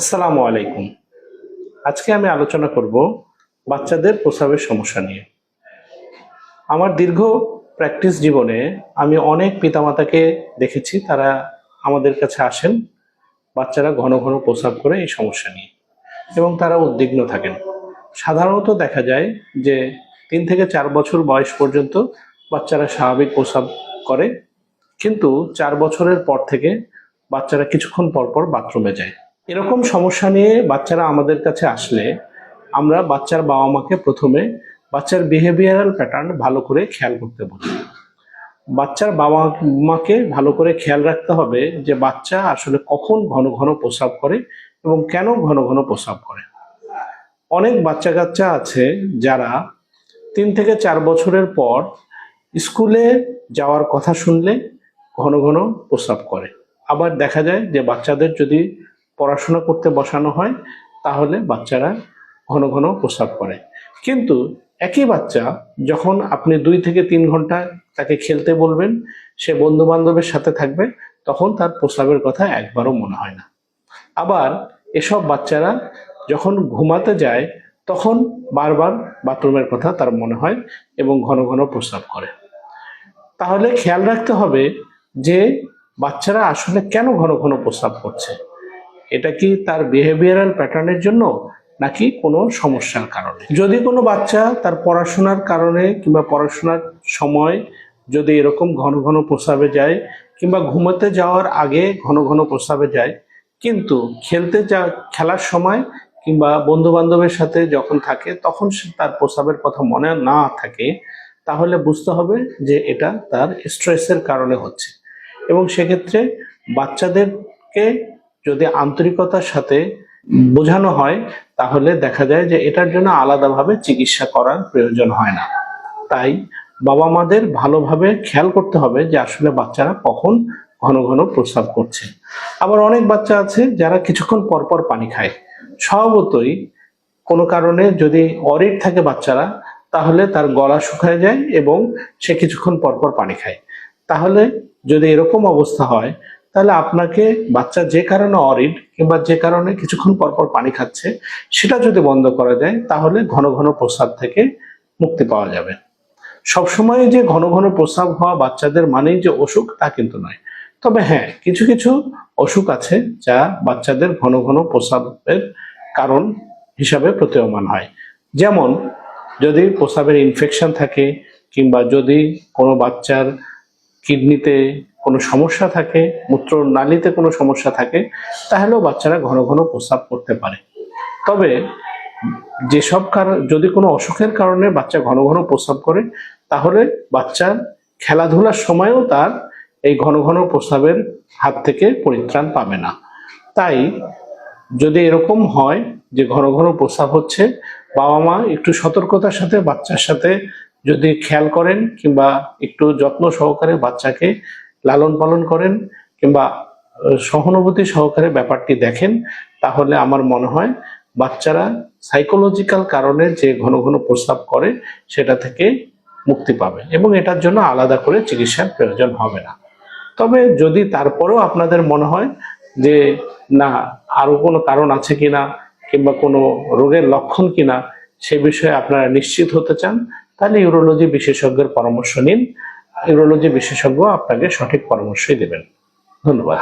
আসসালামু আলাইকুম। আজকে আমি আলোচনা করব বাচ্চাদের প্রস্রাবের সমস্যা নিয়ে। আমার দীর্ঘ প্র্যাকটিস জীবনে আমি অনেক পিতামাতাকে দেখেছি, তারা আমাদের কাছে আসেন বাচ্চারা ঘন ঘন প্রস্রাব করে এই সমস্যা নিয়ে, এবং তারা উদ্বিগ্ন থাকেন। সাধারণত দেখা যায় যে 3 থেকে 4 বছর বয়স পর্যন্ত বাচ্চারা স্বাভাবিক প্রস্রাব করে, কিন্তু 4 বছরের পর থেকে বাচ্চারা কিছুক্ষণ পর পর বাথরুমে যায়। এরকম সমস্যা নিয়ে বাচ্চারা আমাদের কাছে আসলে আমরা বাচ্চার বাবা মাকে প্রথমে বাচ্চার বিহেভিয়ারাল প্যাটার্ন ভালো করে খেয়াল করতে বলি। বাচ্চার বাবা মাকে ভালো করে খেয়াল রাখতে হবে যে বাচ্চা আসলে কখন ঘন ঘন প্রস্রাব করে এবং কেন ঘন ঘন প্রস্রাব করে। অনেক বাচ্চা কাচ্চা আছে যারা 3 থেকে 4 বছরের পর স্কুলে যাওয়ার কথা শুনলে ঘন ঘন প্রস্রাব করে। আবার দেখা যায় যে বাচ্চাদের যদি পড়াশোনা করতে বসানো হয় তাহলে বাচ্চারা ঘন ঘন প্রস্রাব করে। কিন্তু একই বাচ্চা যখন আপনি 2 থেকে 3 ঘন্টা তাকে খেলতে বলবেন, সে বন্ধু বান্ধবের সাথে থাকবে, তখন তার প্রস্রাবের কথা একবারও মনে হয় না। আবার এসব বাচ্চারা যখন ঘুমাতে যায় তখন বারবার বাথরুমের কথা তার মনে হয় এবং ঘন ঘন প্রস্রাব করে। তাহলে খেয়াল রাখতে হবে যে বাচ্চারা আসলে কেন ঘন ঘন প্রস্রাব করছে। এটা কি তার বিহেভিয়ারাল প্যাটার্নের জন্য নাকি কোনো সমস্যার কারণে? যদি কোনো বাচ্চা তার পড়াশোনার কারণে কিংবা পড়াশোনার সময় যদি এরকম ঘন ঘন প্রস্রাবে যায় কিংবা ঘুমাতে যাওয়ার আগে ঘন ঘন প্রস্রাবে যায়, কিন্তু খেলার সময় কিংবা বন্ধু বান্ধবের সাথে যখন থাকে তখন তার প্রস্রাবের কথা মনে না থাকে, তাহলে বুঝতে হবে যে এটা তার স্ট্রেসের কারণে হচ্ছে। এবং সেক্ষেত্রে বাচ্চাদেরকে যদি আন্তরিকতার সাথে বোঝানো হয় তাহলে দেখা যায় যে এটার জন্য আলাদাভাবে চিকিৎসা করার প্রয়োজন হয় না। তাই বাবা মাদের ভালোভাবে খেয়াল করতে হবে যে আসলে বাচ্চারা কখন ঘন ঘন প্রস্রাব করছে। আবার অনেক বাচ্চা আছে যারা কিছুক্ষণ পর পর পানি খায়। স্বভাবতই কোনো কারণে যদি অরিড থাকে বাচ্চারা, তাহলে তার গলা শুকায় যায় এবং সে কিছুক্ষণ পর পর পানি খায়। তাহলে যদি এরকম অবস্থা হয় তাহলে আপনাকে বাচ্চা যে কারণে অরিড কিংবা যে কারণে কিছুক্ষণ পর পর পানি খাচ্ছে সেটা যদি বন্ধ করা যায় তাহলে ঘন ঘন প্রস্রাব থেকে মুক্তি পাওয়া যাবে। সবসময় যে ঘন ঘন প্রস্রাব হওয়া বাচ্চাদের মানেই যে অসুখ তা কিন্তু নয়। তবে হ্যাঁ, কিছু কিছু অসুখ আছে যা বাচ্চাদের ঘন ঘন প্রস্রাবের কারণ হিসাবে প্রতীয়মান হয়। যেমন যদি প্রস্রাবের ইনফেকশন থাকে কিংবা যদি কোনো বাচ্চার কিডনিতে কোনো সমস্যা থাকে, মূত্রনালীতে কোনো সমস্যা থাকে, তাহলেও বাচ্চারা ঘন ঘন প্রস্রাব করতে পারে। তবে যেসব কারণ, যদি কোনো অসুখের কারণে বাচ্চা ঘন ঘন প্রস্রাব করে তাহলে বাচ্চার খেলাধুলার সময়ও তার এই ঘন ঘন প্রস্রাবের হাত থেকে পরিত্রাণ পাবে না। তাই যদি এরকম হয় যে ঘন ঘন প্রস্রাব হচ্ছে, বাবা মা একটু সতর্কতার সাথে বাচ্চার সাথে যদি খেয়াল করেন কিংবা একটু যত্ন সহকারে বাচ্চাকে লালন পালন করেন কিংবা সহানুভূতি সহকারে ব্যাপারটি দেখেন, তাহলে আমার মনে হয় বাচ্চারা সাইকোলজিক্যাল কারণে যে ঘন ঘন প্রস্রাব করে সেটা থেকে মুক্তি পাবে এবং এটার জন্য আলাদা করে চিকিৎসার প্রয়োজন হবে না। তবে যদি তারপরেও আপনাদের মনে হয় যে না, আরো কোনো কারণ আছে কিনা কিংবা কোনো রোগের লক্ষণ কিনা সে বিষয়ে আপনারা নিশ্চিত হতে চান, তাহলে ইউরোলজি বিশেষজ্ঞের পরামর্শ নিন। ইউরোলজি বিশেষজ্ঞ আপনাকে সঠিক পরামর্শই দেবেন। ধন্যবাদ।